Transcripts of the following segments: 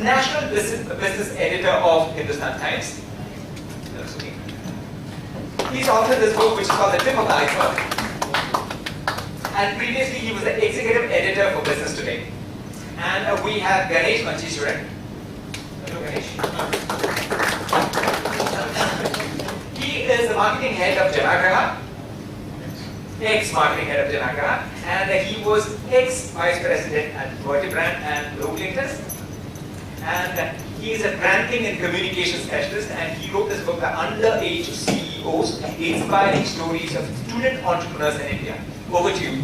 national business editor of Hindustan Times. He's authored this book which is called The Tip of the Iceberg. And previously he was the executive editor for Business Today. And we have Ganesh Mancheswaran. Hello Ganesh. He is the marketing head of Janagaraha, ex-marketing head of Janagaraha, and he was ex-vice president at Vertibrand and Roglitas. And he is a branding and communication specialist, and he wrote this book, The Underage CEOs, Inspiring Stories of Student Entrepreneurs in India. Over to you.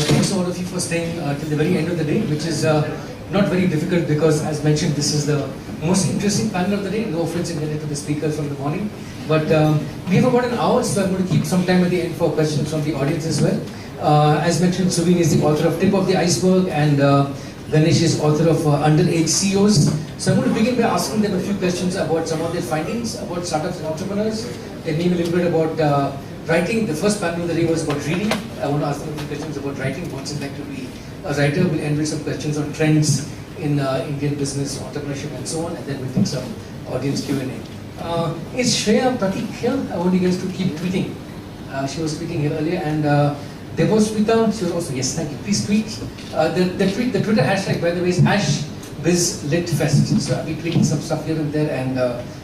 Thanks all of you for staying till the very end of the day, which is not very difficult because, as mentioned, this is the most interesting panel of the day. No offense intended to the speakers from the morning. But we have about an hour, so I'm going to keep some time at the end for questions from the audience as well. As mentioned, Suveen is the author of Tip of the Iceberg, and Ganesh is author of Underage CEOs. So I'm going to begin by asking them a few questions about some of their findings about startups and entrepreneurs. Then maybe a little bit about writing. The first panel of the day was about reading. I want to ask them a few questions about writing. What's it like to be a writer? We'll end with some questions on trends in Indian business, entrepreneurship, and so on. And then we'll take some audience Q&A. Is Shreya Pratik here? I want you guys to keep tweeting. She was tweeting here earlier. And Devosmita, she was also, yes, thank you. Please tweet. The Twitter hashtag, by the way, is #BizLitFest. So I'll be tweeting some stuff here and there, and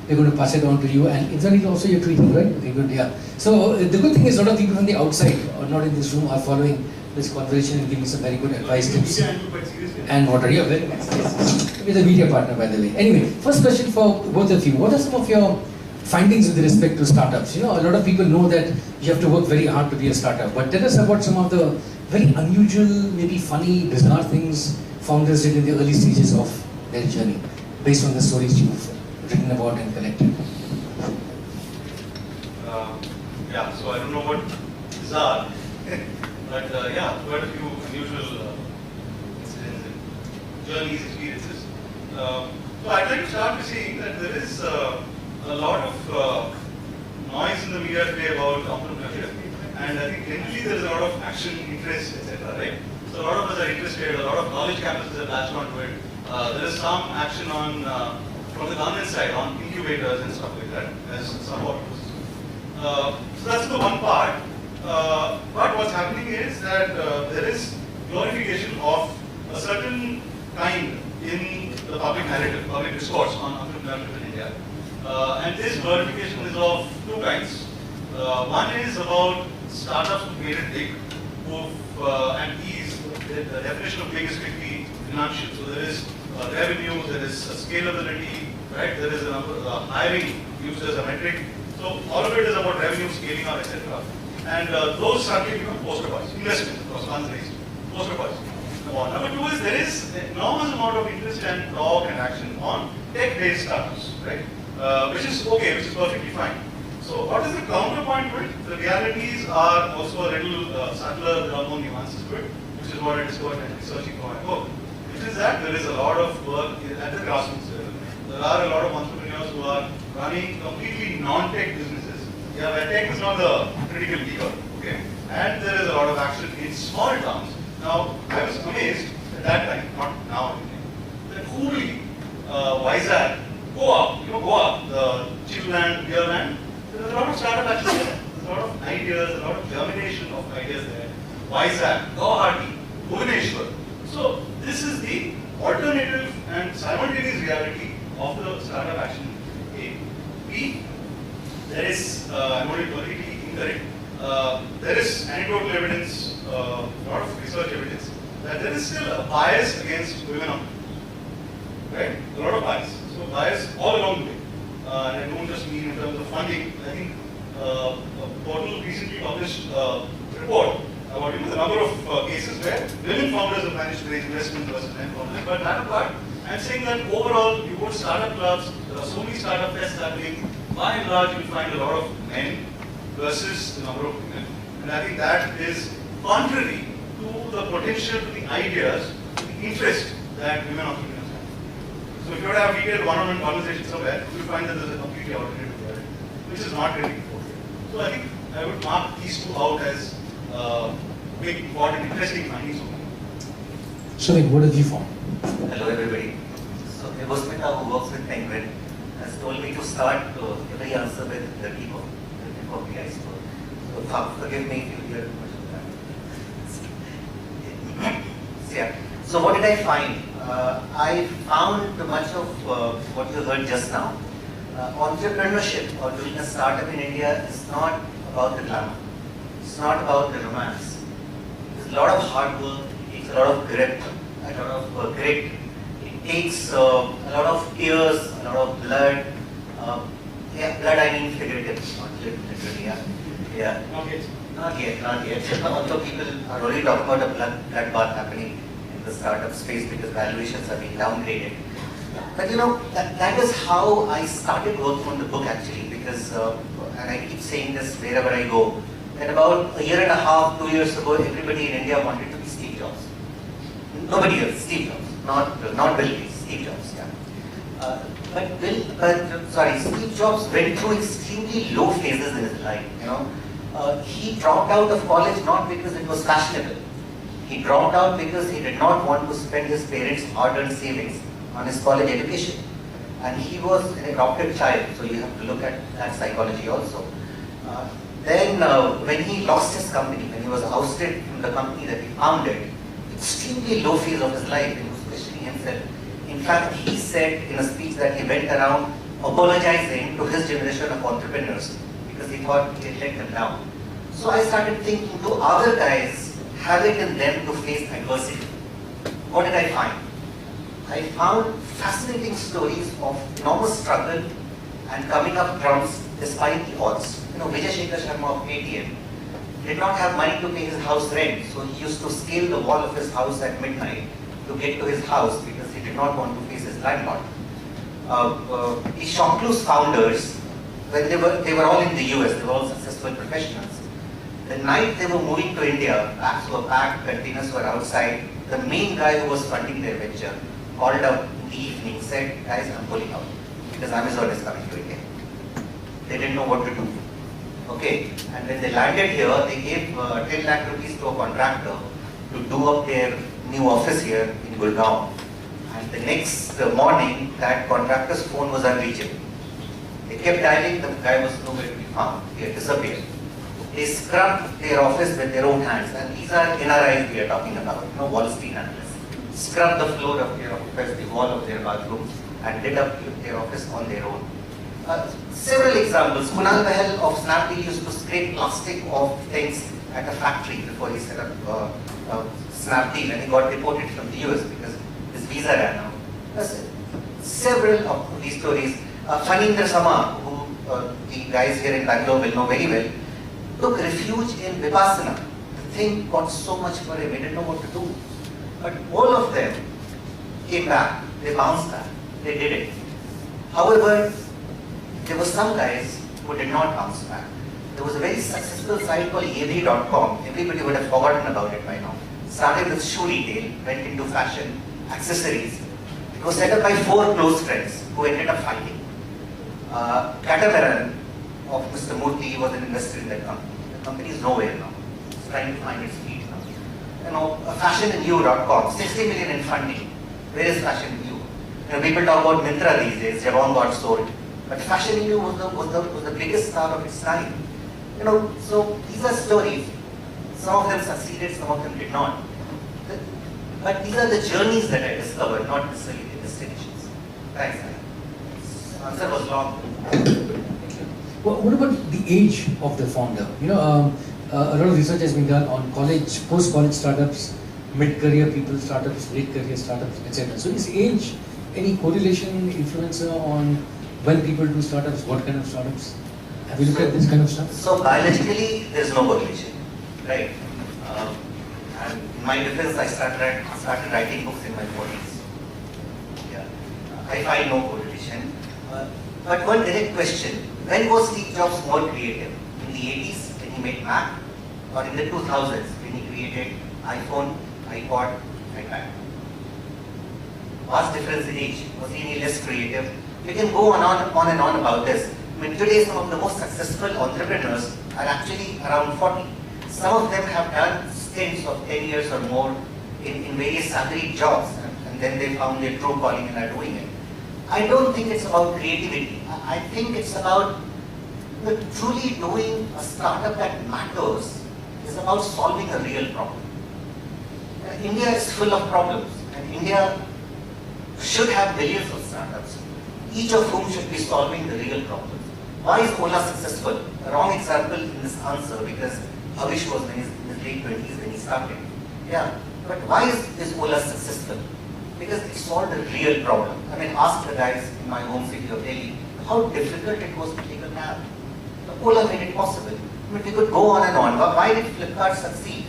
we're going to pass it on to you. And incidentally, also you're tweeting, right? Okay, good, yeah. So the good thing is a lot of people from the outside, or not in this room, are following this conversation and giving some very good advice, tips, and what are you very nice. Yes. With a media partner, by the way. Anyway, first question for both of you. What are some of your findings with respect to startups? You know, a lot of people know that you have to work very hard to be a startup, but tell us about some of the very unusual, maybe funny, bizarre things founders did in the early stages of their journey, based on the stories you've written about and collected. Yeah, so I don't know what bizarre, but yeah, quite a few unusual incidents and journeys, experiences. So I'd like to start by saying that there is a lot of noise in the media today about entrepreneurship, and I think generally there is a lot of action, interest, etc. Right? So a lot of us are interested. A lot of college campuses have latched onto it. There is some action on from the government side on incubators and stuff like that, as somewhat. So that's the one part. But what's happening is that there is glorification of a certain kind in the public narrative, public discourse on entrepreneurship in India. And this glorification is of two kinds. One is about startups who made it big, and the definition of big is strictly financial. So there is revenue, there is scalability, right? There is a number hiring used as a metric. So all of it is about revenue, scaling up, etc. And those suddenly become poster boys. Investment, of course, funds raised. Poster boys. Number two is there is an enormous amount of interest and talk and action on tech-based startups, right? Which is okay, which is perfectly fine. So what is the counterpoint to it? The realities are also a little subtler, there are more nuances to it, which is what I discovered in researching for my book. Which is that there is a lot of work at the grassroots level. There are a lot of entrepreneurs who are running completely non-tech businesses. Yeah, where tech is not the critical lever, okay? And there is a lot of action in small towns. Now, I was amazed at that time, not now, that Hooghly, Vizag, Goa, the chillland, beer land, there's a lot of startup action there. There's a lot of ideas, a lot of germination of ideas there. Vizag, Guwahati, Bhubaneswar. So this is the alternative and simultaneous reality of the startup action. A. B. There is, I'm not politically incorrect, there is anecdotal evidence, a lot of research evidence, that there is still a bias against women entrepreneurs. Right? A lot of bias. So bias all along the way. And I don't just mean in terms of funding. I think a portal recently published a report about the number of cases where women founders have managed to raise investment versus men founders. But that apart, I'm saying that overall, you go to startup clubs, there are so many startup fests happening. By and large, you'll find a lot of men versus the number of women. And I think that is contrary to the potential, to the ideas, to the interest that women entrepreneurs have. So if you were to have detailed one-on-one conversation somewhere, you'll find that there's a completely alternative reality, which is not really important. So I think I would mark these two out as big, important, interesting findings. So, what have you found? Vibhusmita, who works with Penguin, has told me to start every answer with the tip of the iceberg. So forgive me if you hear too much of that. So, yeah. So what did I find? I found much of what you heard just now. Entrepreneurship or doing a startup in India is not about the glamour. It's not about the romance. There's a lot of hard work, it takes a lot of grit, a lot of grit. It takes a lot of tears, a lot of blood. Yeah, blood I mean figuratively, not literally. Yeah. Not yet. Although people are already talking about a bloodbath happening in the startup space because valuations are being downgraded. But you know, that is how I started working on the book actually, because, and I keep saying this wherever I go, that about a year and a half, 2 years ago, everybody in India wanted to be Steve Jobs. Nobody else, Steve Jobs, not Bill Gates, Steve Jobs, yeah. But Steve Jobs went through extremely low phases in his life, you know. He dropped out of college not because it was fashionable. He dropped out because he did not want to spend his parents' hard-earned savings on his college education. And he was an adopted child, so you have to look at that psychology also. Then when he lost his company, when he was ousted from the company that he founded, extremely low phase of his life, he was questioning himself. In fact, he said in a speech that he went around apologizing to his generation of entrepreneurs because he thought he had let them down. So I started thinking, do other guys have it in them to face adversity? What did I find? I found fascinating stories of enormous struggle and coming up trumps despite the odds. You know, Vijay Shekhar Sharma of ATM did not have money to pay his house rent, so he used to scale the wall of his house at midnight to get to his house because he did not want to face his landlord. The Shopclues founders, when they were all in the US, they were all successful professionals. The night they were moving to India, bags were packed, containers were outside. The main guy who was funding their venture called up in the evening, said, guys, I'm pulling out because Amazon is coming to India. They didn't know what to do. Okay, and when they landed here, they gave 10 lakh rupees to a contractor to do up their new office here in Gurgaon. And the next morning, that contractor's phone was unreachable. They kept dialing, the guy was nowhere to be found. He had disappeared. They scrubbed their office with their own hands, and these are NRIs we are talking about, you know, Wall Street analysts. Scrubbed the floor of their office, the wall of their bathroom, and did up their office on their own. Several examples. Kunal Bahal of Snapdeal used to scrape plastic off things at a factory before he set up Snapdeal, and he got deported from the US because his visa ran out. Several of these stories. Phanindra Sama, who the guys here in Bangalore will know very well, took refuge in Vipassana. The thing got so much for him, he didn't know what to do. But all of them came back, they bounced back, they did it. However, there were some guys who did not bounce back. There was a very successful site called yevi.com. Everybody would have forgotten about it by now. Started with shoe retail, went into fashion, accessories. It was set up by 4 close friends who ended up fighting. Catamaran of Mr. Murthy was an investor in that company. The company is nowhere now. It's trying to find its feet now. You know, fashionandYou.com, 60 million in funding. Where is Fashion and You? You know, people talk about Myntra these days, Jabon got sold. But Fashion and You was the biggest star of its time. You know, so these are stories. Some of them succeeded, some of them did not. But these are the journeys that I discovered, not necessarily the destinations. Thanks, Anand. Answer was long. Well, what about the age of the founder? You know, a lot of research has been done on college, post-college startups, mid-career people startups, late-career startups, etc. So is age any correlation, influencer on when people do startups, what kind of startups? Have you looked at this kind of stuff? So biologically, there is no correlation, right? And in my defense, I started writing books in my 40s. Yeah, I find no correlation. But one direct question: when was Steve Jobs more creative? In the 80s when he made Mac, or in the 2000s when he created iPhone, iPod, iPad? Vast difference in age. Was he any less creative? We can go on and on about this. I mean, today some of the most successful entrepreneurs are actually around 40. Some of them have done stints of 10 years or more in various salaried jobs, and then they found their true calling and are doing it. I don't think it's about creativity. I think it's about truly doing a startup that matters is about solving a real problem. India is full of problems, and India should have billions of startups, each of whom should be solving the real problems. Why is Ola successful? A wrong example in this answer, because Avish was in his late 20s when he started. Yeah, but why is Ola successful? Because it solved a real problem. I mean, ask the guys in my home city of Delhi how difficult it was to take a cab. Ola made it possible. I mean, we could go on and on. Why did Flipkart succeed?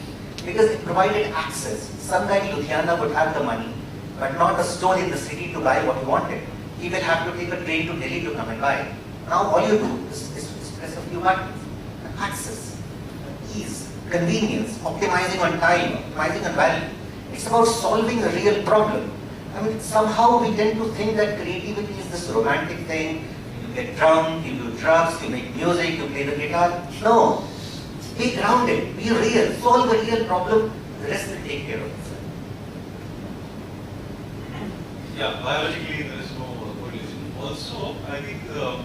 Because it provided access. Some guy in Ludhiana would have the money, but not a store in the city to buy what he wanted. He will have to take a train to Delhi to come and buy. Now all you do is press a few buttons. Access, ease, convenience, optimizing on time, optimizing on value. It's about solving a real problem. I mean, somehow we tend to think that creativity is this romantic thing. You get drunk, you do drugs, you make music, you play the guitar. No. Be grounded, be real, solve a real problem, the rest will take care of itself. Yeah, biologically there is no correlation. Also, I think the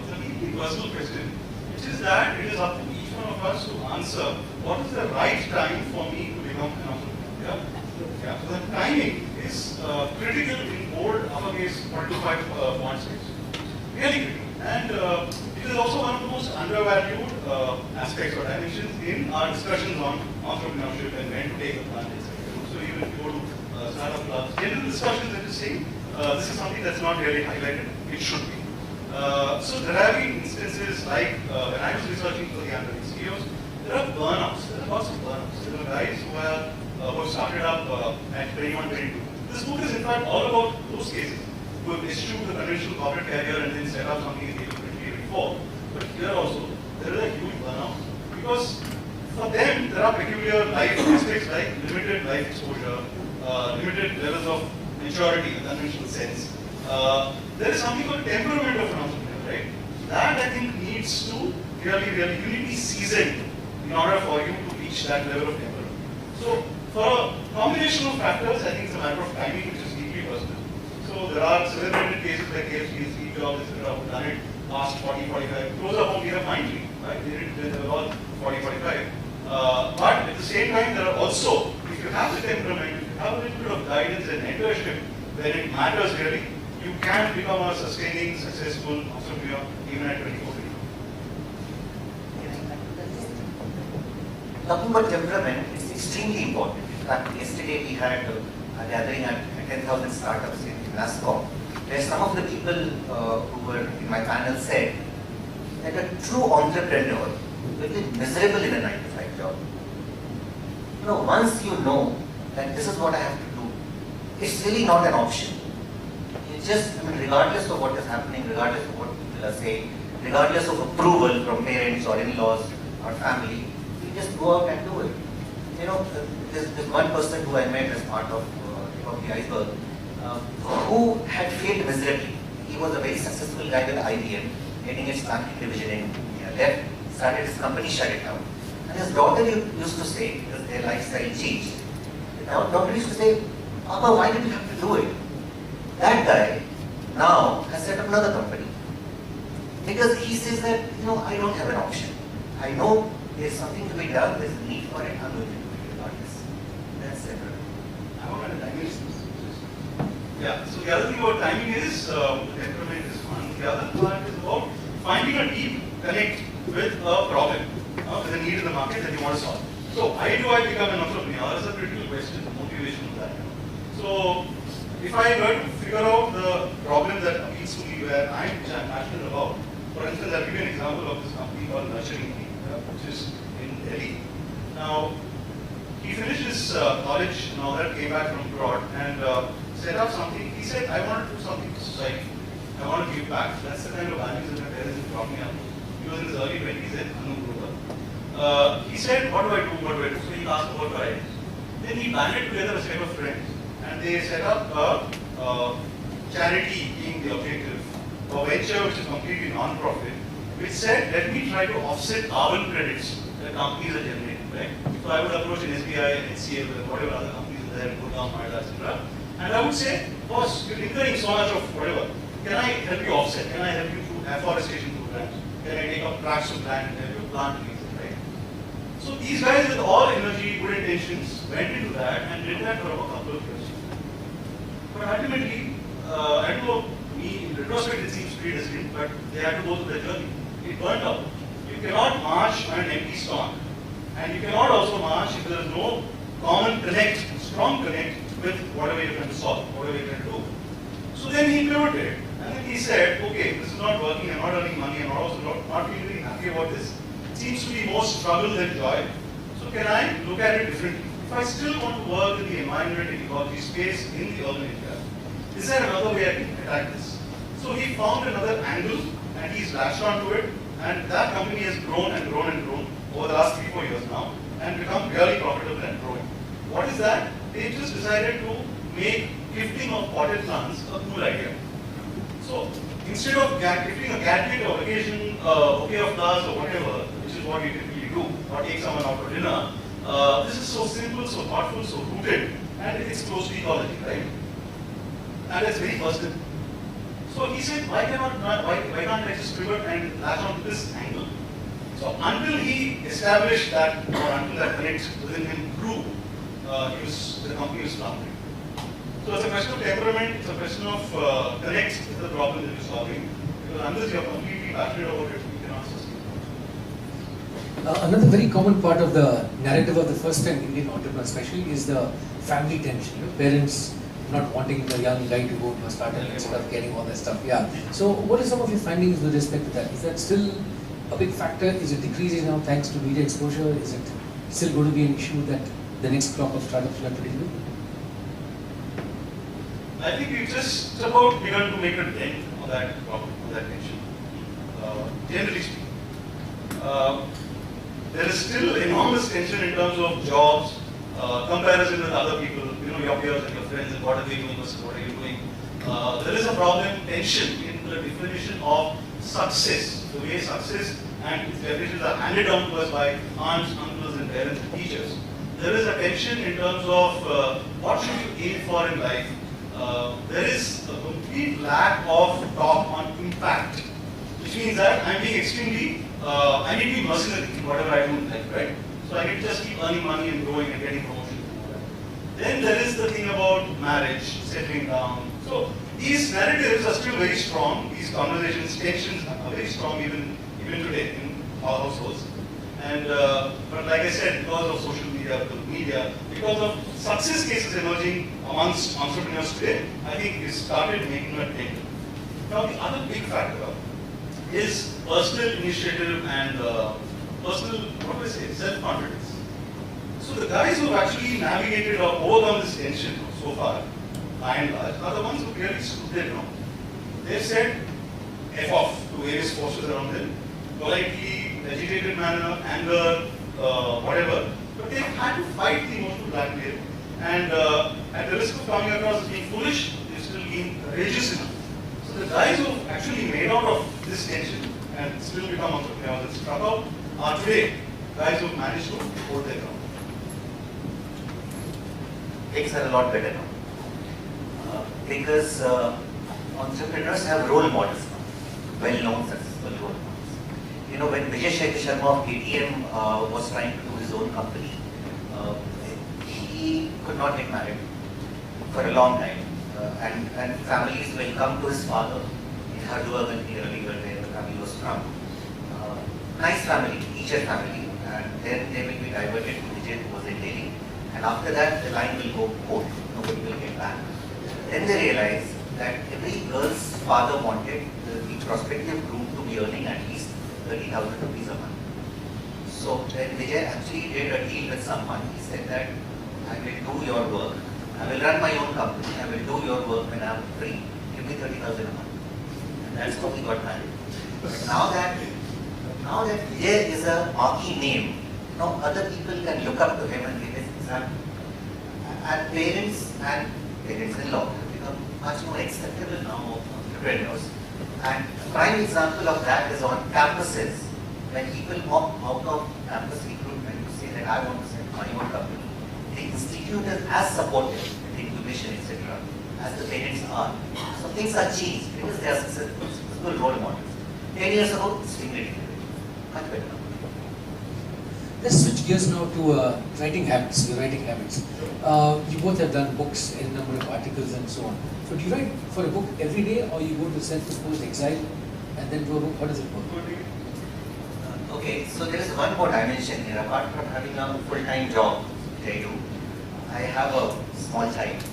personal question, which is that it is up to each one of us to answer what is the right time for me to become an entrepreneur. Yeah. So the timing is critical in bold uppercase 45 font space. Really critical. And it is also one of the most undervalued aspects or dimensions in our discussions on entrepreneurship and when to take advantage. So even if you go to startup clubs, general discussions that you say, this is something that's not really highlighted. It should be. So there have been instances like when I was researching for the under CEOs, there are burnouts. There are lots of burnouts. There are guys who started up at 21, 22. This book is in fact all about those cases who have eschewed the conventional corporate career and then set up something in the year 2024. But here also, there is a huge burnout because for them, there are peculiar life aspects like limited life exposure, limited levels of maturity in the conventional sense. There is something called temperament of an entrepreneur, right? That I think needs to really, you need to be seasoned in order for you to reach that level of temperament. So, for a combination of factors, I think it's a matter of timing, which is deeply personal. So, there are celebrated cases like KFC, Steve Jobs, etc., who done it past 40, 45. Closer home, we have Mindtree, right? They were all 40, 45. But at the same time, there are also, if you have the temperament, if you have a little bit of guidance and mentorship, when it matters really, you can become a sustaining, successful entrepreneur even at 24. Talking about temperament, it's extremely important. In fact, yesterday we had a gathering at 10,000 startups in NASCOM, where some of the people who were in my panel said that a true entrepreneur will be miserable in a 9-to-5 job. You know, once you know that this is what I have to do, it's really not an option. It's just, I mean, regardless of what is happening, regardless of what people are saying, regardless of approval from parents or in-laws or family, you just go out and do it. You know, there's one person who I met as part of the iceberg who had failed miserably. He was a very successful guy with IBM, getting its banking division in India. Left, started his company, shut it down. And his daughter used to say, because their lifestyle changed, the daughter used to say, Papa, why did you have to do it? That guy now has set up another company. Because he says that, you know, I don't have an option. I know there's something to be done, there's a need for it, I'm going to do it regardless. That's it. I want to timing. Yeah, so the other thing about timing is, temperament is one. The other part is about finding a deep connect with a problem, with a need in the market that you want to solve. So, why do I become an entrepreneur? Is a critical question, the motivation of that. So, if I were to figure out the problem that appeals to me where I'm passionate about, for instance, I'll give you an example of this company called Nurturing Me, which is in Delhi. Now, he finished his college and all that, came back from abroad and set up something. He said, I want to do something for society. I want to give back. That's the kind of values that my parents brought me up. He was in his early 20s in Anup. He said, what do I do? What do I do? So he asked about what ideas. Then he banded together a set of friends and they set up a charity being the objective, a venture which is completely non-profit, which said, let me try to offset carbon credits that companies are generating. Right? So I would approach an SBI, an HCL, whatever other companies are there, Gurgaon, Noida, etc. And I would say, boss, you're incurring so much of whatever. can I help you offset? Can I help you through afforestation programs? Can I take up tracts of land and help you plant trees, right? So these guys with all energy, good intentions, went into that and did that for about a couple of years. But ultimately, I don't know, me in retrospect it seems predestined, but they had to go through the journey. It burnt out. You cannot march on an empty stomach. And you cannot also march if there is no common connect, strong connect with whatever you're trying to solve, whatever you're trying to do. So then he pivoted and then he said, okay, this is not working, I'm not earning money, I'm also not feeling very happy about this. It seems to be more struggle than joy. So can I look at it differently? If I still want to work in the environment and ecology space in the urban area, is there another way I can attack this? So he found another angle and he's latched onto it, and that company has grown and grown and grown over the last 3-4 years now and become really profitable and growing. What is that? They just decided to make gifting of potted plants a cool idea. So instead of gifting a gadget or occasion, bouquet of flowers or whatever, which is what you typically do, or take someone out for dinner, this is so simple, so thoughtful, so rooted, and it's close to ecology, right? And it's very personal. So he said, why can't I just pivot and latch onto this angle? So until he established that, or until that connect within him grew, the company was floundering. So it's a question of temperament, it's a question of connect with the problem that you're solving. Because unless you're completely passionate about it, you cannot sustain it. Another very common part of the narrative of the first-time Indian entrepreneur especially is the family tension. Parents not wanting the young guy to go to a startup instead of getting all that stuff. Yeah. So what are some of your findings with respect to that? Is that still a big factor? Is it decreasing now thanks to media exposure? Is it still going to be an issue that the next crop of startups will have to deal with? I think we've just about begun to make a dent on that problem, on that tension. Generally speaking, there is still enormous tension in terms of jobs, comparison with other people, your peers and your friends, and what are they doing versus what are you doing. There is a problem, tension in the definition of success, the way success and its definitions are handed down to us by aunts, uncles, and parents and teachers. There is a tension in terms of what should you aim for in life. There is a complete lack of talk on impact, which means that I'm being extremely, I need to be mercenary in whatever I do in life, right? So I can just keep earning money and growing and getting promotion. Then there is the thing about marriage, settling down. So these narratives are still very strong. These conversations, tensions are very strong even today in our households. And but like I said, because of social media, because of success cases emerging amongst entrepreneurs today, I think it started making a dent. Now the other big factor is personal initiative and personal, what do I say, self-confidence. So the guys who have actually navigated or overcome this tension so far, by and large, are the ones who really stood their ground. They've said F off to various forces around them, politely, agitated manner, anger, whatever. But they've had to fight the emotional blackmail, and at the risk of coming across as being foolish, they've still been courageous enough. So the guys who have actually made out of this tension and still become entrepreneurs and struck out are today guys who have managed to hold their ground. Things are a lot better now. Because entrepreneurs have role models now, well-known successful role models. When Vijay Sharma of KTM was trying to do his own company, he could not get married for a long time. And families will come to his father in Hardwar and earlier where the family was from. Nice family, teacher family, and then they will be diverted to Vijay who was in Delhi. And after that, the line will go cold. Nobody will get back. Then they realize that every girl's father wanted the prospective groom to be earning at least 30,000 rupees a month. So then Vijay actually did a deal with someone. He said that I will do your work. I will run my own company. I will do your work when I am free. Give me 30,000 a month. And that's how he got married. But now that Vijay is a marquee name, other people can look up to him and give his example. And parents-in-law have become much more acceptable now of entrepreneurs. And a prime example of that is on campuses. When people opt out of campus recruitment to say that I want to set my own company, the institute is as supportive with incubation, etc., as the parents are. So So things are changed because they are successful role models. 10 years ago, extremely difficult. Much better now. Let's switch gears now to writing habits, your writing habits. You both have done books in a number of articles and so on. So do you write for a book every day, or you go to self-imposed exile and then do a book? How does it work? Okay, so there is one more dimension here. Apart from having a full-time job which I do, I have a small child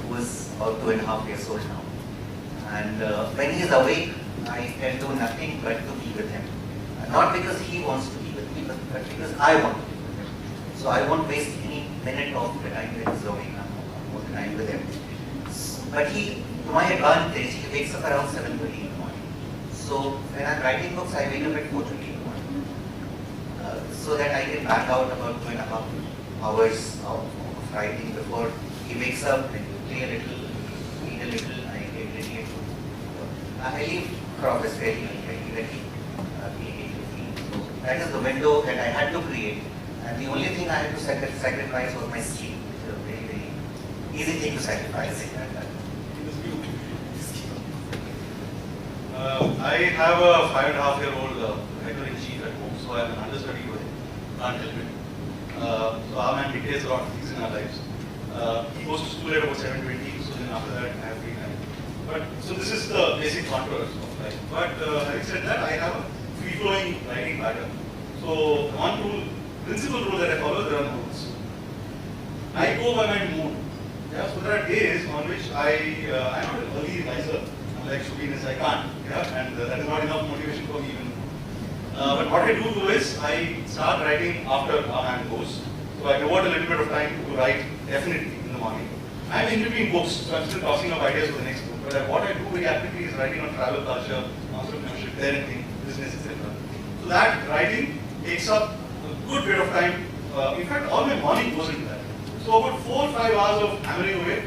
who is about 2.5 years old now. And when he is awake, I can do nothing but to be with him. Not because he wants to be with me, but because I want to be with him. So I won't waste any minute of the time that he's awake. I'm more time with him. But he, to my advantage, he wakes up around 7:30 in the morning. So when I'm writing books, I wake up at 4:30 in the morning. So that I can back out about 2.5 hours of writing before he wakes up and play a little, eat a little, I get ready and I leave for office fairly early. So that is the window that I had to create. And the only thing I had to sacrifice was my sleep, which is a very, very easy thing to sacrifice. I have a 5.5-year-old editor-in-chief at home, so I'm an understudy with him. Can't help it. So our man dictates a lot of things in our lives. He goes to school at about 7:20, so then after that I have free time. But so this is the basic contours of life. But having said that, I have a free-flowing writing pattern. So one principal rule that I follow, there are no rules. I go by my mood. Yeah, so there are days on which I'm not an early riser. Like Shubin I can't. Yeah, and that is not enough motivation for me even. But what I do is I start writing after our man goes. So I devote a little bit of time to write definitely in the morning. I'm in between books, so I'm still tossing up ideas for the next book. But what I do very actively is writing on travel culture, entrepreneurship, parenting, business, etc. So that writing takes up a good bit of time. In fact, all my morning goes into that. So about 4 or 5 hours of hammering away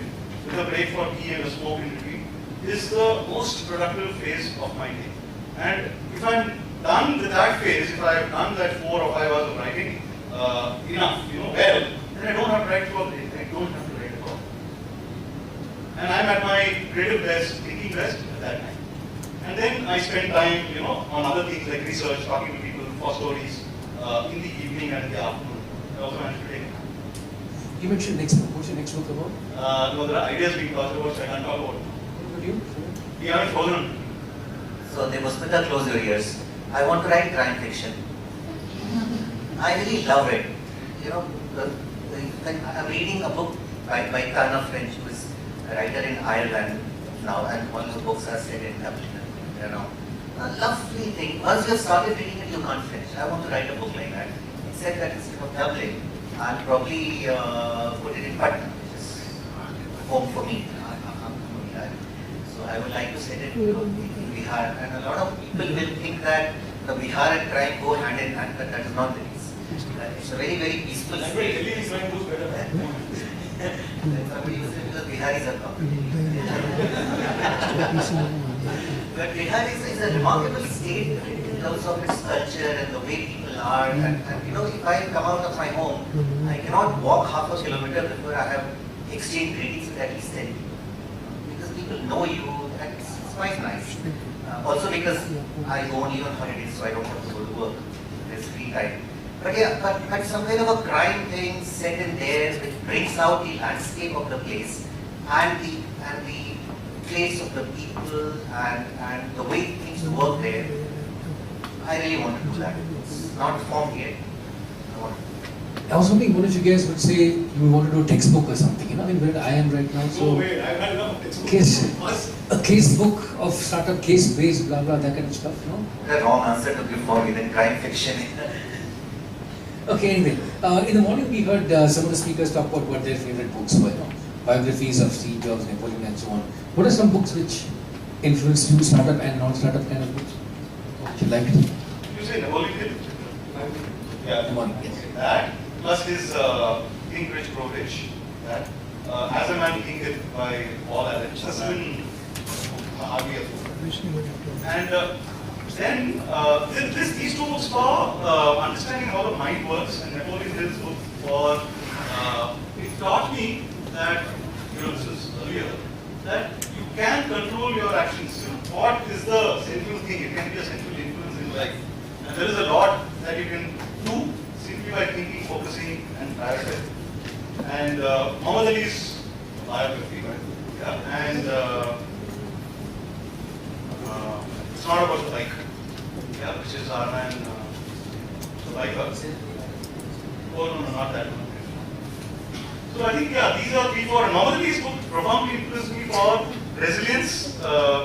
with a break for tea and a smoke in between is the most productive phase of my day. And if I'm done with that phase, if I've done that 4 or 5 hours of writing enough, well, then I don't have to write for the day. I don't have to write at all. And I'm at my creative best, thinking best at that time. And then I spend time, on other things like research, talking to people for stories in the evening and in the afternoon. I also manage to take it. You mentioned next book. What's your next book about? No, there are ideas being talked about, so I can't talk about it. What about you? We haven't frozen. So they must close your ears. I want to write crime fiction. I really love it. I'm reading a book by Tana French, who is a writer in Ireland now, and all the books are set in Dublin. A lovely thing. Once you have started reading it, you can't finish. I want to write a book like that. Except that instead of Dublin, I'll probably put it in Patna, which is home for me. I'm from Bihar. So I would like to set it in Bihar. And a lot of people will think that the Bihar and crime go hand in hand, but that is not the case. It's a very, very peaceful state. Somebody will say because Bihar is a But Bihar is a remarkable state in terms of its culture and the way people are. And if I come out of my home, I cannot walk half a kilometer before I have exchanged greetings with at least 10 people. Because people know you, and it's quite nice. Also because I go only on holidays, so I don't have to go to work. There's free time. But yeah, but some kind of a crime thing set in there which brings out the landscape of the place and the place of the people and the way things work there. I really want to do that. It's not formed yet. I was hoping one of you guys would say you want to do a textbook or something. Where I am right now. So No way, I've had enough textbooks. a case book of startup, case-based, blah blah, that kind of stuff. The wrong answer to give for me than crime fiction. Okay, anyway, in the morning we heard some of the speakers talk about what their favorite books were. Biographies of Steve Jobs, Napoleon, and so on. What are some books which influenced you, startup and non-startup kind of books? What you liked? You say Napoleon Hill? Yeah, Napoleon, yes. that plus his Think Rich, Grow Rich. That As a Man Thinketh by Paul Allen. That's been hardly a book. And then these two books for understanding how the mind works, and Napoleon Hill's book for it taught me that this is earlier that control your actions. What is the central thing? It can be a central influence in life. And there is a lot that you can do simply by thinking, focusing, and prioritizing. And Muhammad Ali's biography, yeah, and it's not about the bike, yeah, which is our man, the biker. Oh no, not that one. So I think, yeah, these are 3-4. Muhammad Ali's book profoundly influenced me for resilience,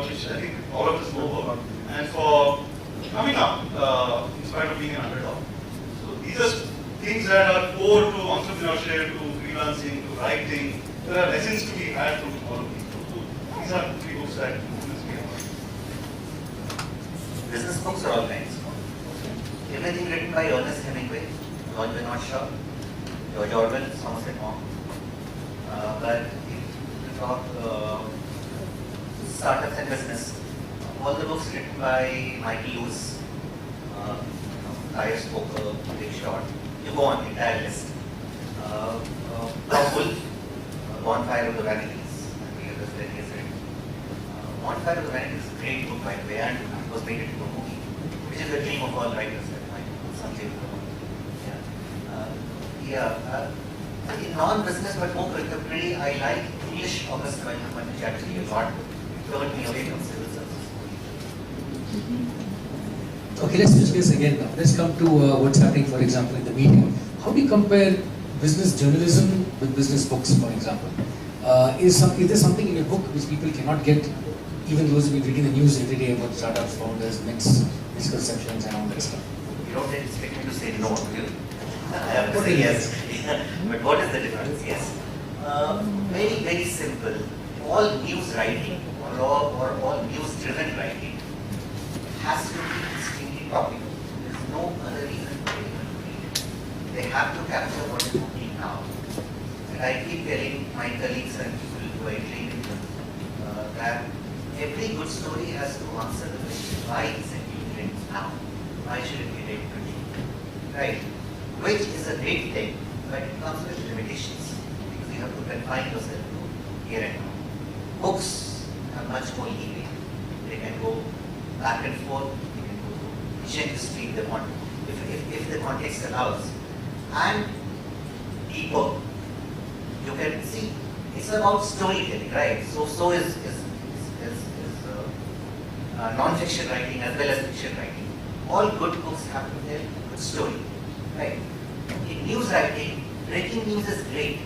which I think all of us know about, and for coming up in spite of being an underdog. So these are things that are core to entrepreneurship, to freelancing, to writing. There are lessons to be had from all of these books. So these are 3 books that influenced me a lot. Business books are all kinds. Everything written by Ernest Hemingway, George Bernard Shaw, George Orwell, Somerset Maugham. But if you talk startups and business, all the books written by Michael Lewis, Tires Poker, Big Shot, you go on, the entire list. Tom Wolfe, Bonfire of the Vanities, Bonfire of the Vanities is a great book, by the way, and it was made into a movie, which is the dream of all writers, someday. In non-business but more contemporary, I like English August development, which actually a lot turned me away from civil service. Okay, let's switch gears again now. Let's come to what's happening, for example, in the media. How do you compare business journalism with business books, for example? Is there something in your book which people cannot get, even those who are reading the news every day about startups, founders, myths, misconceptions, and all that stuff? You don't expect me to say no, do you? I have to say yes. But what is the difference? Yes. Very, very simple. All news writing or all news-driven writing has to be extremely topical. There is no other reason for anyone to read it. They have to capture what is happening now. And I keep telling my colleagues and people who I train with them that every good story has to answer the question, why is it being written now? Why should it be written today? Right? Which is a great thing, but it comes with limitations because you have to confine yourself to here and now. Books have much more leeway. They can go back and forth, they can go to ancient history if the context allows. And deeper, you can see it's about storytelling, right? So is non-fiction writing as well as fiction writing. All good books have to tell a good story. Right. In news writing, breaking news is great,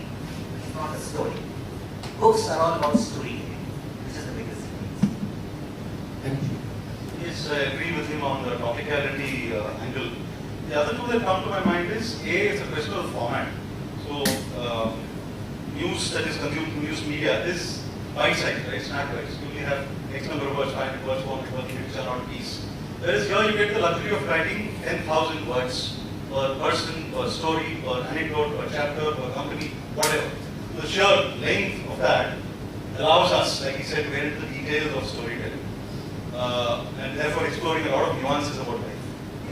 but it's not a story. Books are all about storytelling, which is the biggest difference. Yes, I agree with him on the topicality angle. The other two that come to my mind is, A, it's a question of format. So, news that is consumed through news media is bite-sized, right, snack-wise. You only have X number of words, 500 words, 400 words, which are not a piece. Whereas here you get the luxury of writing 10,000 words per person, per story, per anecdote, per chapter, per company, whatever. The sheer length of that allows us, like he said, to get into the details of storytelling. And therefore exploring a lot of nuances about life.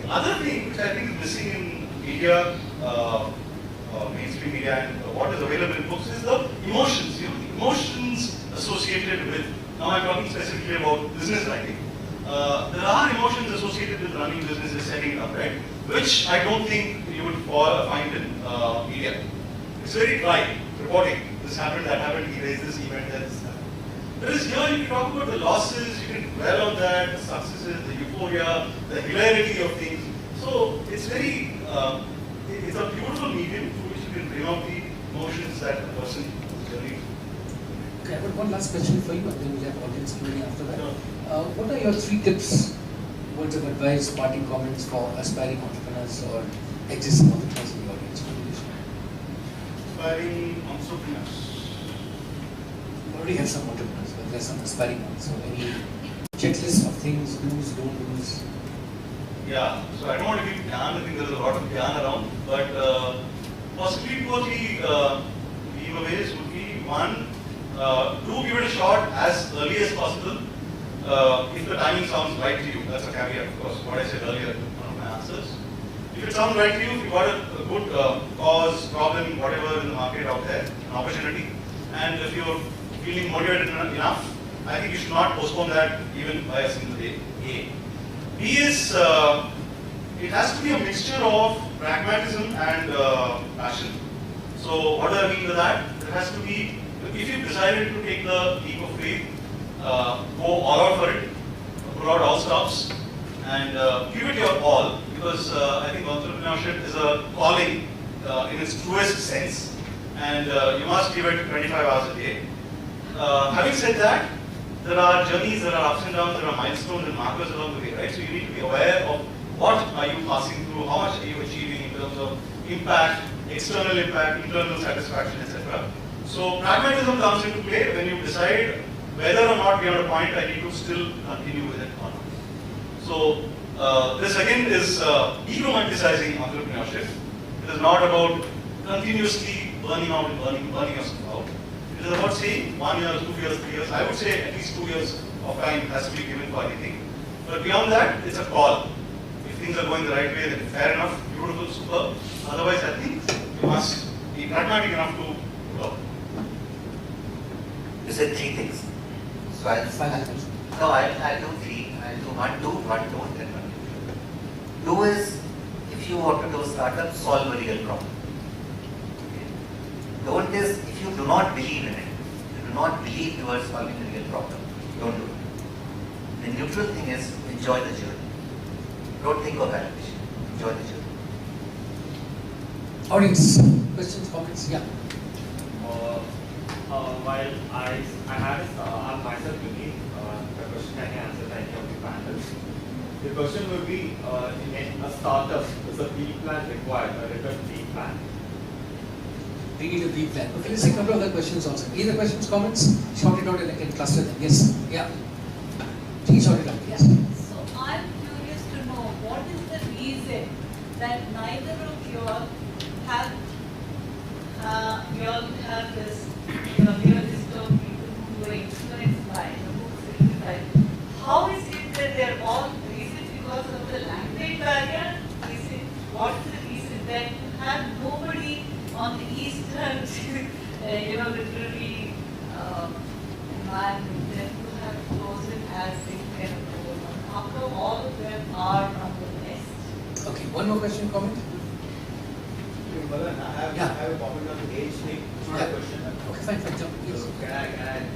The other thing which I think is missing in media, mainstream media, and what is available in books is the emotions. The emotions associated with, now I'm talking specifically about business writing. There are emotions associated with running businesses, setting it up, right? Which I don't think you would find in media. It's very dry, reporting. This happened, that happened, he raised this event, that this happened. Whereas here you can talk about the losses, you can dwell on that, the successes, the euphoria, the hilarity of things. So it's very, it's a beautiful medium through which you can bring out the emotions that a person is carrying. Okay, I've got one last question for you, and then we'll have audience Q&A after that. What are your 3 tips, words of advice, parting comments for aspiring entrepreneurs or existing entrepreneurs in the audience? Aspiring entrepreneurs. We already have some entrepreneurs, but there are some aspiring ones. So any checklist of things, do's, don't do's? Yeah, so I don't want to give gyan, I think there's a lot of gyan around, but possibly 2 or 3 leave-aways would be, one, do give it a shot as early as possible. If the timing sounds right to you, that's a caveat, of course, what I said earlier in one of my answers. If it sounds right to you, if you've got a good cause, problem, whatever in the market out there, an opportunity, and if you're feeling motivated enough, I think you should not postpone that even by a single day. A. B is, it has to be a mixture of pragmatism and passion. So what do I mean by that? There has to be, if you've decided to take the leap of faith, go all out for it, pull out all stops, and give it your all, because I think entrepreneurship is a calling in its truest sense, and you must give it 25 hours a day. Having said that, there are journeys, there are ups and downs, there are milestones and markers along the way, right? So you need to be aware of what are you passing through, how much are you achieving in terms of impact, external impact, internal satisfaction, etc. So pragmatism comes into play when you decide whether or not beyond a point I need to still continue with it or not. So this again is de-romanticizing entrepreneurship. It is not about continuously burning out and burning yourself out. It is about saying 1 year, 2 years, 3 years. I would say at least 2 years of time has to be given for anything. But beyond that, it's a call. If things are going the right way, then fair enough, beautiful, super. Otherwise, I think you must be pragmatic enough to go. You said 3 things. So I'll do 3. I'll do 1, 2, 1, 2, and then 1, 2. 2 is, if you want to do a startup, solve a real problem. Okay. Don't is, if you do not believe in it, you do not believe you are solving a real problem, don't do it. The neutral thing is, enjoy the journey. Don't think of valuation. Enjoy the journey. Audience, questions, comments? Yeah. While I have myself unique, the question I can answer to any of the panels. The question would be, in a startup, is a B plan required, a written B plan? We need a B plan. Okay, let's take a couple of other questions also. Any other questions, comments? Shout it out and I can cluster them. Yes. Yeah. Please shout it out. Yes. So I'm curious to know what is the reason that neither of you all have this, here this term people who are influenced by, who by. How is it that they're all, is it because of the language barrier? Is it, what's the reason that you have nobody on the eastern, literary environment that you have chosen as the kind of role? How come all of them are from the west? Okay, one more question, comment? I have a comment on the age thing. It's not a question. Okay, fine, jump. Yes. So can I?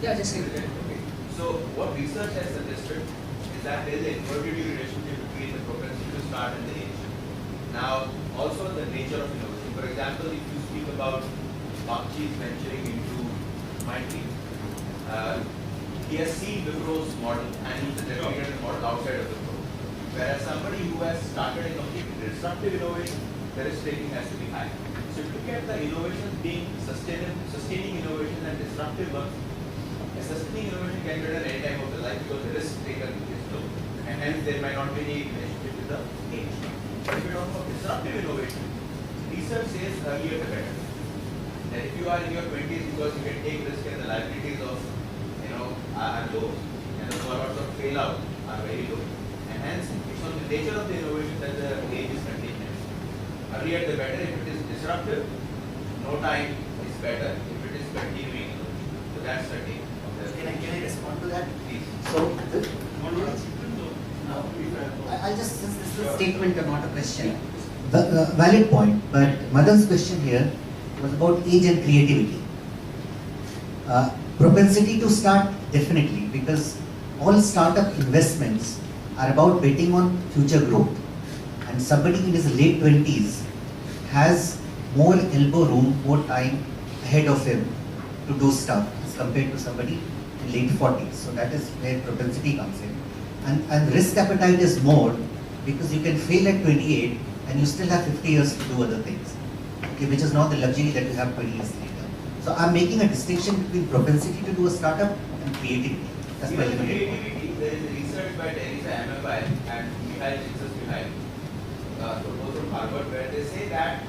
Yeah, just say it. Okay. So what research has suggested is that there is an inverted relationship between the propensity to start and the age. Now, also the nature of innovation. For example, if you speak about Bakchi's venturing into Mindtree, he has seen Wipro's model and he's replicated the model outside of Wipro. Whereas somebody who has started a completely disruptive innovation, the risk taking has to be high. So if you look at the innovations being sustaining innovation and disruptive ones, a sustaining innovation can be done at any time of the life because the risk taken is low. And hence there might not be any relationship with the age. But if you talk about disruptive innovation, research says earlier the better. That if you are in your 20s because you can take risk and the liabilities of are low and the odds of fail out are very low. And hence it's on the nature of the innovation that the age is contingent. Earlier the better. If it is disruptive, no time is better. If it is continuing, so that's the take. Can I respond to that? Please. So, I'll just, since this is a statement and not a question, valid point, but Madan's question here was about age and creativity. Propensity to start, definitely, because all startup investments are about betting on future growth. And somebody in his late 20s has more elbow room, more time ahead of him to do stuff as compared to somebody in late 40s. So that is where propensity comes in. And risk appetite is more because you can fail at 28 and you still have 50 years to do other things, okay, which is not the luxury that you have 20 years later. So I'm making a distinction between propensity to do a startup and creativity. That's my limited point. Creativity, there is research by Teresa MFI and Mihail Csikszentmihalyi, both from Harvard, where they say that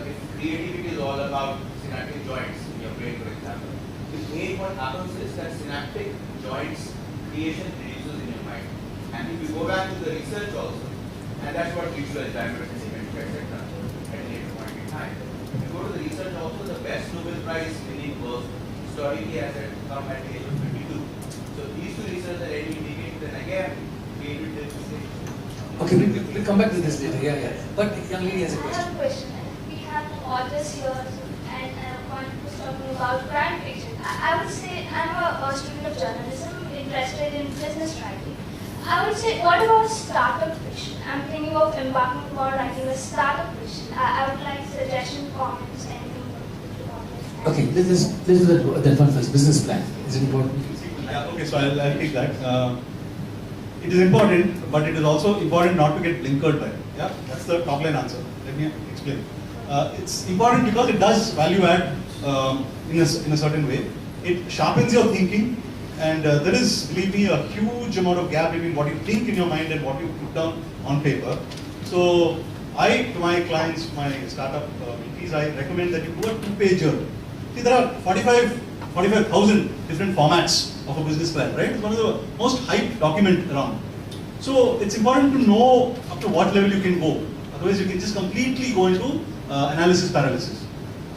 if creativity is all about synaptic joints in your brain, for example, with age what happens is that synaptic joints creation reduces in your mind. And if you go back to the research also, and that's what leads to Alzheimer's and dementia, etc. at a later point in time. If you go to the research also, the best Nobel Prize winning was historically has come at the age of 22. So these Okay, we'll come back to this later. Yeah, yeah. But young lady has a I question. have a question. We have authors here, and one was talking about crime fiction. I would say I'm a student of journalism, interested in business writing. I would say, what about startup fiction? I'm thinking of embarking upon writing a startup fiction. I would like suggestions, comments, anything you want. Okay, this is that one first. Business plan is it important? Yeah, okay, so I'll take that. It is important, but it is also important not to get blinkered by it. Yeah, that's the top line answer. Let me explain. It's important because it does value add in a certain way. It sharpens your thinking, and there is, believe me, a huge amount of gap between what you think in your mind and what you put down on paper. So to my clients, my startup VPs, I recommend that you do a 2-pager. See, there are 45,000 different formats of a business plan, right? It's one of the most hyped document around. So it's important to know up to what level you can go. Otherwise, you can just completely go into analysis paralysis.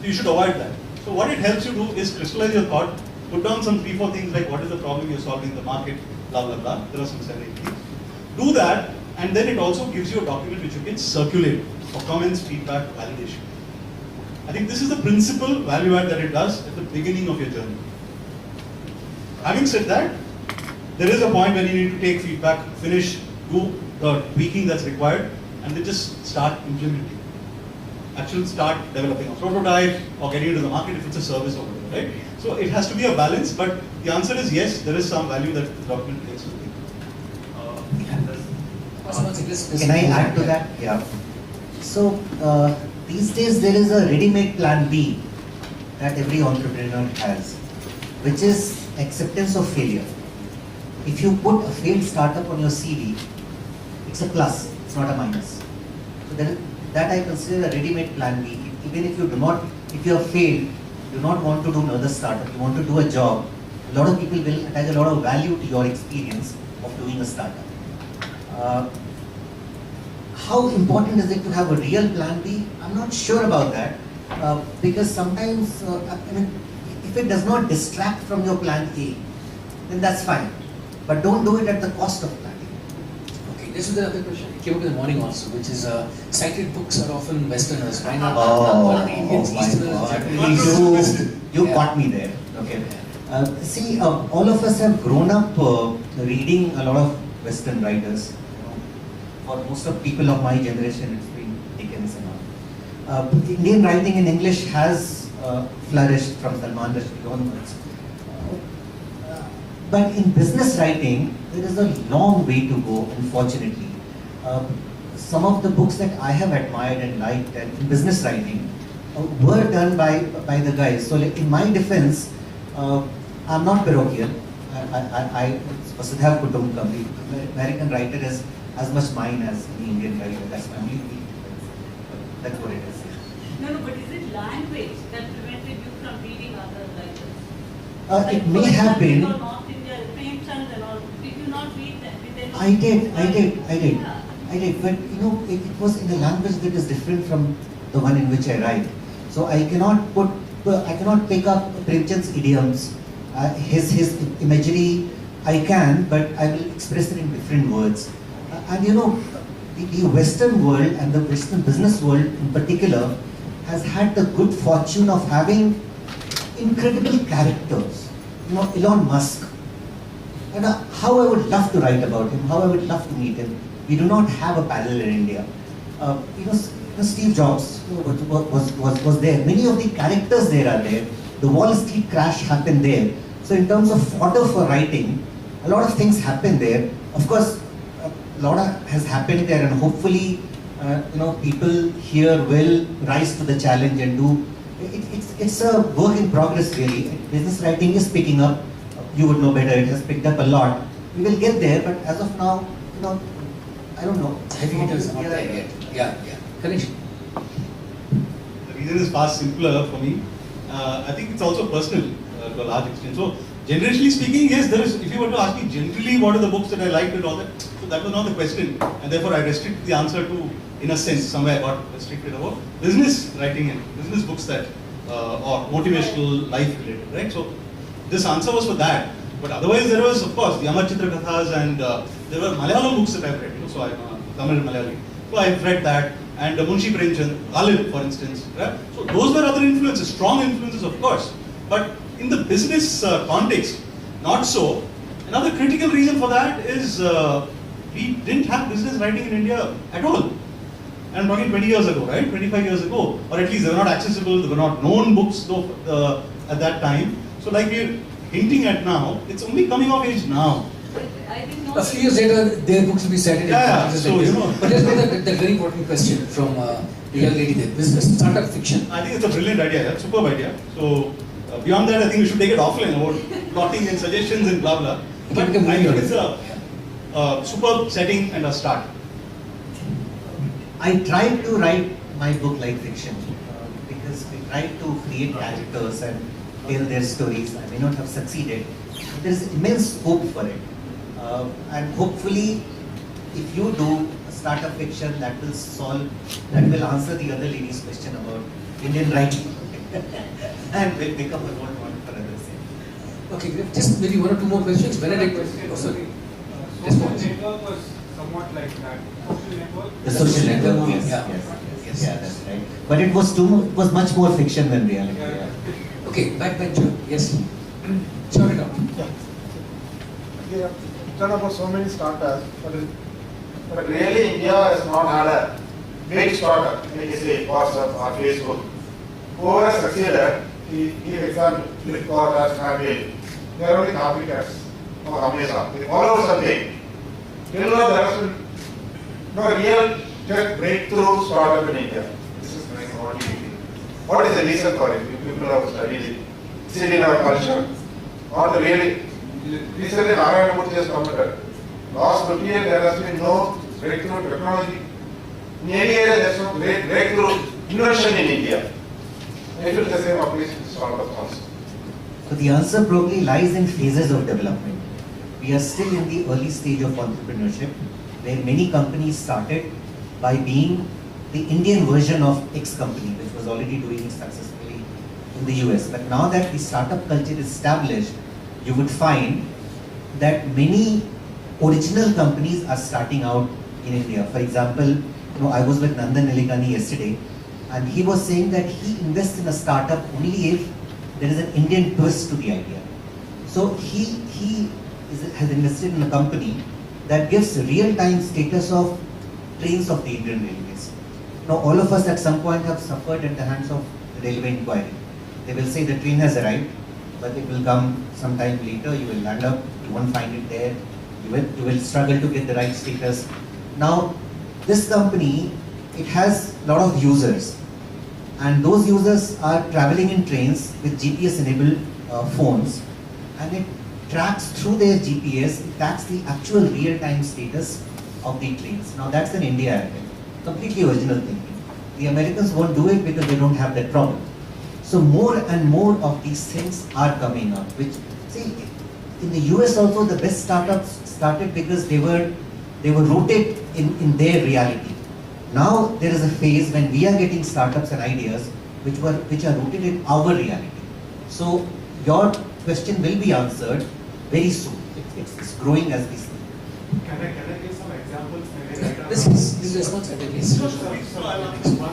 So you should avoid that. So what it helps you do is crystallize your thought, put down some 3-4 things like what is the problem you're solving in the market, blah, blah, blah. There are some 7-8 things. Do that, and then it also gives you a document which you can circulate for comments, feedback, validation. I think this is the principal value add that it does at the beginning of your journey. Having said that, there is a point when you need to take feedback, finish, do the tweaking that's required, and then just start implementing. Actually start developing a prototype or getting into the market if it's a service or whatever, right? So it has to be a balance, but the answer is yes, there is some value that the document takes to take. Can I add to that? Yeah. So these days there is a ready-made plan B that every entrepreneur has, which is acceptance of failure. If you put a failed startup on your CV, it's a plus, it's not a minus. So that I consider a ready-made plan B. Even if you have failed, do not want to do another startup, you want to do a job, a lot of people will attach a lot of value to your experience of doing a startup. How important is it to have a real plan B? I'm not sure about that, because sometimes, if it does not distract from your plan A, then that's fine. But don't do it at the cost of plan A. Okay, this is the other question. It came up in the morning also, which is cited books are often Westerners. Why not Indians, Easterners, Japanese? You got me there. Okay. See, all of us have grown up reading a lot of Western writers. For most of people of my generation, it's been Dickens and all. Indian writing in English has flourished from Salman Rushdie onwards. But in business writing, there is a long way to go, unfortunately. Some of the books that I have admired and liked in business writing were done by the guys. So like, in my defense, I'm not parochial. I Vasudha Kutumbakam, the American writer is as much mine as the Indian writer. That's my only defense. That's what it is. No, but is it language that prevented you from reading other writers? It may have been. North India, Premchand and all. Did you not read them? I did. But it was in a language that is different from the one in which I write. So I cannot pick up Premchand's idioms, his imagery. I can, but I will express it in different words. And the Western world and the Western business world in particular has had the good fortune of having incredible characters. Elon Musk. And how I would love to write about him, how I would love to meet him. We do not have a parallel in India. Steve Jobs was there. Many of the characters there are there. The Wall Street crash happened there. So in terms of fodder for writing, a lot of things happen there. Of course, a lot has happened there, and hopefully, people here will rise to the challenge and do. It's a work in progress, really. Business writing is picking up. You would know better. It has picked up a lot. We will get there, but as of now, I don't know. Heavy hitters are not there yet. Yeah. Correct. The reason is far simpler for me. I think it's also personal to a large extent. So, generally speaking, yes, there is. If you were to ask me generally what are the books that I liked and all that, so that was not the question, and therefore I restrict the answer to, in a sense, somewhere I got restricted about business writing and business books that or motivational life related, right? So, this answer was for that. But otherwise, there was, of course, the Amar Chitra Kathas, and there were Malayalam books that I've read. So I'm Tamil and Malayali. So I've read that, and Munshi Premchand, Ghalib, for instance. Right? So those were other influences, strong influences, of course. But in the business context, not so. Another critical reason for that is we didn't have business writing in India at all. And I'm talking 20 years ago, right? 25 years ago, or at least they were not accessible, they were not known books at that time. So like we're hinting at now, it's only coming of age now. I think no. A few years later, their books will be cited in conferences like this. But let's get that very important question from the young lady there. Business, startup fiction. I think it's a brilliant idea, yeah? Superb idea. So beyond that, I think we should take it offline about plotting and suggestions and blah blah. But I think it's a superb setting and a start. I tried to write my book like fiction because we tried to create characters and tell their stories. I may not have succeeded. There is immense hope for it. And hopefully, if you do a startup fiction, that will answer the other lady's question about Indian writing. And will become a role model for others. Okay, just maybe one or two more questions. Benedict, oh, sorry. Social network was somewhat like that. Social network? The social network, yes. Yeah, that's right. But it was much more fiction than reality. Yeah. Okay, backbencher, yes. Shout it out. Yeah, done about so many startups, but really India has not had a great startup, like you say, WhatsApp or Facebook. Whoever has succeeded, give example, Flipkart or Snapdeal, they are only copycats of Amazon. They follow something. Till now there has been no real tech breakthrough startup in India. This is like what do you think? What is the reason for it? People have studied it. Is it in our culture? Or the really recently Narayana Murthy has commented. Last 50 years there has been no breakthrough technology. In any area there is no great breakthrough innovation in India. I feel the same applies to startups also. So the answer probably lies in phases of development. We are still in the early stage of entrepreneurship, where many companies started by being the Indian version of X company, which was already doing it successfully in the US. But now that the startup culture is established, you would find that many original companies are starting out in India. For example, I was with Nandan Nilikani yesterday, and he was saying that he invests in a startup only if there is an Indian twist to the idea. So he has invested in a company that gives real-time status of trains of the Indian Railways. Now all of us at some point have suffered at the hands of the railway inquiry. They will say the train has arrived, but it will come sometime later, you will land up, you won't find it there, you will struggle to get the right status. Now this company, it has a lot of users, and those users are traveling in trains with GPS enabled phones, and it tracks through their GPS, it tracks the actual real-time status of the trains. Now that's an India angle, completely original thinking. The Americans won't do it because they don't have that problem. So more and more of these things are coming up, which, see, in the US also the best startups started because they were rooted in their reality. Now there is a phase when we are getting startups and ideas which are rooted in our reality. So your question will be answered very soon. It's growing as we speak. Can I give some examples? This is response at least. One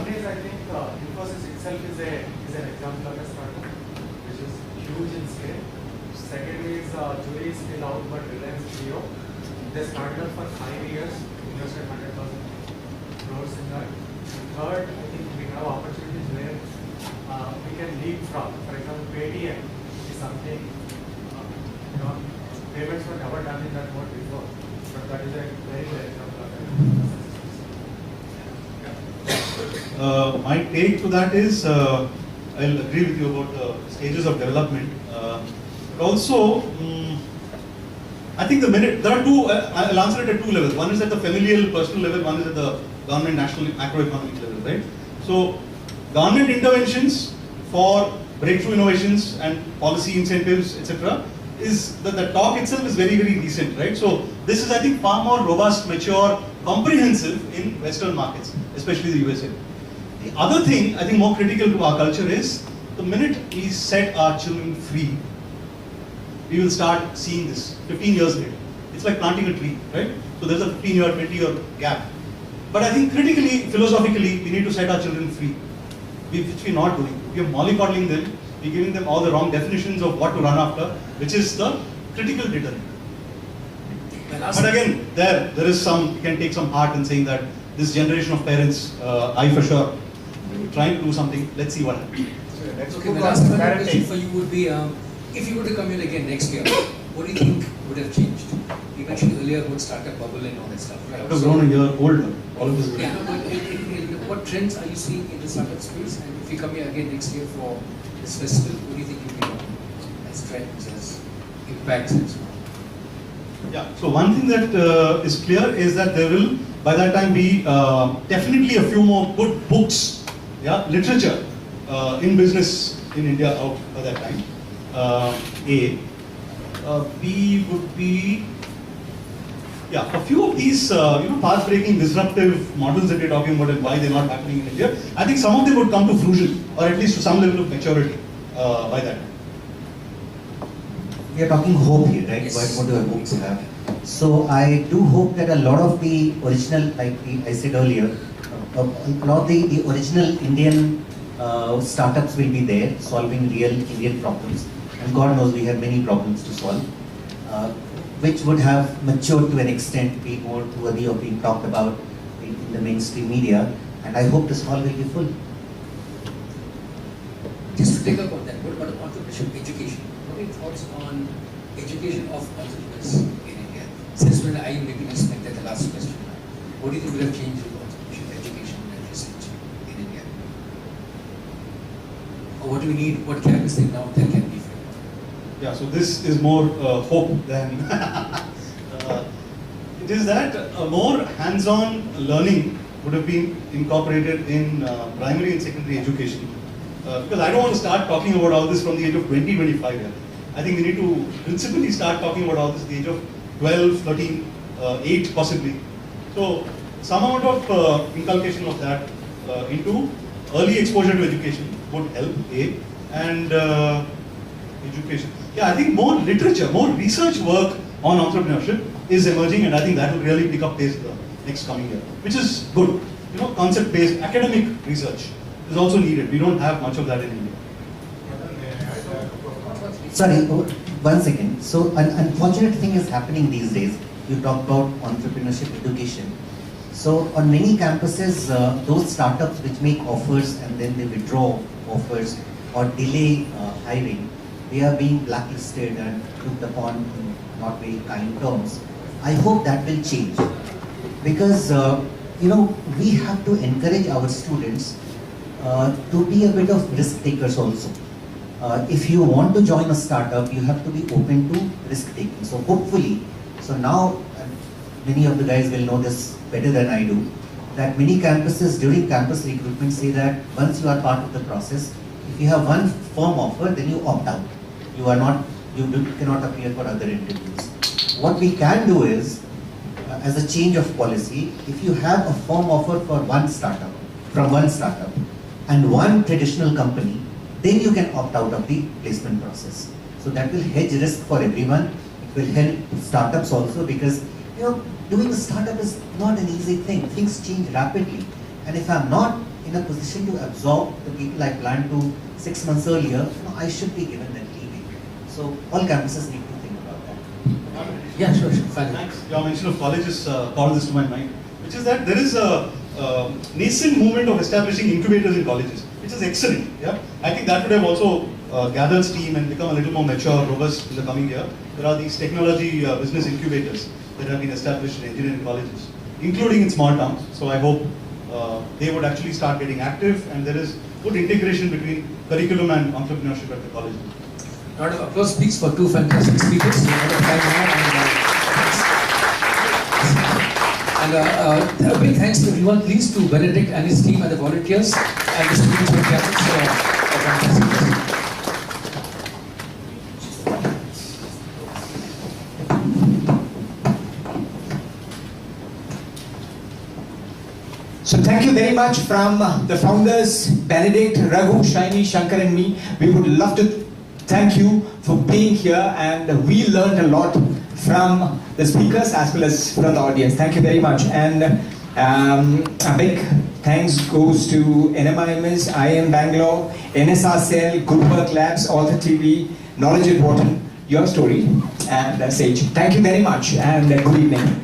is, I think Infosys itself is an example of a startup which is huge in scale. Second is jury is still out, but Reliance Jio, they started up for 5 years, invested 100,000 crores in that. And third, I think we have opportunities where we can leapfrog. For example, Paytm is something, payments were never done in that mode before, but that is a very good example of it. My take to that is, I'll agree with you about the stages of development. But also, I think there are two, I'll answer it at two levels. One is at the familial, personal level, one is at the government, national, macroeconomic level, right? So, government interventions for breakthrough innovations and policy incentives, etc., is that the talk itself is very, very decent, right? So, this is, I think, far more robust, mature, comprehensive in Western markets, especially the USA. The other thing, I think, more critical to our culture is the minute we set our children free, we will start seeing this 15 years later. It's like planting a tree, right? So there's a 15-year, 20-year gap. But I think critically, philosophically, we need to set our children free, which we're not doing. We are mollycoddling them, we're giving them all the wrong definitions of what to run after, which is the critical deterrent. But again, there is some, you can take some heart in saying that this generation of parents, I for sure, trying to do something, let's see what happens. Okay, my last question for you would be, if you were to come in again next year, what do you think would have changed? You mentioned earlier about startup bubble and all that stuff, right? I have grown a year older, all of this. Yeah, but what trends are you seeing in the startup space? And if you come here again next year for this festival, what do you think you'll be doing as trends, as impacts and so on? Yeah, so one thing that is clear is that there will, by that time, be definitely a few more good books, yeah, literature in business in India out by that time. B would be, yeah, a few of these, path-breaking, disruptive models that we're talking about and why they're not happening in India. I think some of them would come to fruition, or at least to some level of maturity by that time. We are talking hope here, right? Yes. What do I hope to have? So I do hope that a lot of the original, like I said earlier, a lot of the original Indian startups will be there, solving real Indian problems. And God knows we have many problems to solve, which would have matured to an extent, be more worthy of being talked about in the mainstream media. And I hope this hall will be full. Just to take up on that, what about entrepreneurship education? What are your thoughts on education of entrepreneurs in India? Since when I maybe listening to the last question, what do you think will have changed with entrepreneurship education and research in India? Or what do we need, what can we say now that can be? Yeah, so this is more hope than it is that more hands-on learning would have been incorporated in primary and secondary education. Because I don't want to start talking about all this from the age of 20, 25 years. I think we need to principally start talking about all this at the age of 12, 13, 8 possibly. So some amount of inculcation of that into early exposure to education would help, and education. Yeah, I think more literature, more research work on entrepreneurship is emerging, and I think that will really pick up pace the next coming year, which is good. Concept-based academic research is also needed. We don't have much of that in India. Sorry, one second. So an unfortunate thing is happening these days. You talk about entrepreneurship education. So on many campuses, those startups which make offers and then they withdraw offers or delay hiring, they are being blacklisted and looked upon in not very kind terms. I hope that will change, because we have to encourage our students to be a bit of risk takers also. If you want to join a startup, you have to be open to risk taking. So hopefully, so now many of the guys will know this better than I do, that many campuses during campus recruitment say that once you are part of the process, if you have one firm offer, then you opt out. You cannot appear for other interviews. What we can do is, as a change of policy, if you have a firm offer for one startup, and one traditional company, then you can opt out of the placement process. So that will hedge risk for everyone. It will help startups also, because doing a startup is not an easy thing. Things change rapidly. And if I'm not in a position to absorb the people I planned to 6 months earlier, I should be given that leeway. So all campuses need to think about that. Yeah, sure. Fine. Thanks. Your mention of colleges called this to my mind, which is that there is a nascent movement of establishing incubators in colleges, which is excellent. Yeah, I think that would have also gathered steam and become a little more mature, robust in the coming year. There are these technology business incubators that have been established in engineering colleges, including in small towns. So I hope they would actually start getting active, and there is good integration between curriculum and entrepreneurship at the college. A round of applause, please, for two fantastic speakers. And a big thanks to everyone, please, to Benedict and his team and the volunteers and the students from campus for a fantastic presentation. So thank you very much from the founders, Benedict, Raghu, Shiny, Shankar and me. We would love to thank you for being here, and we learned a lot from the speakers as well as from the audience. Thank you very much. And A big thanks goes to NMIMS, IIM Bangalore, NSRCL, Good Work Labs, Author TV, Knowledge Important, your story, and Sage. Thank you very much and good evening.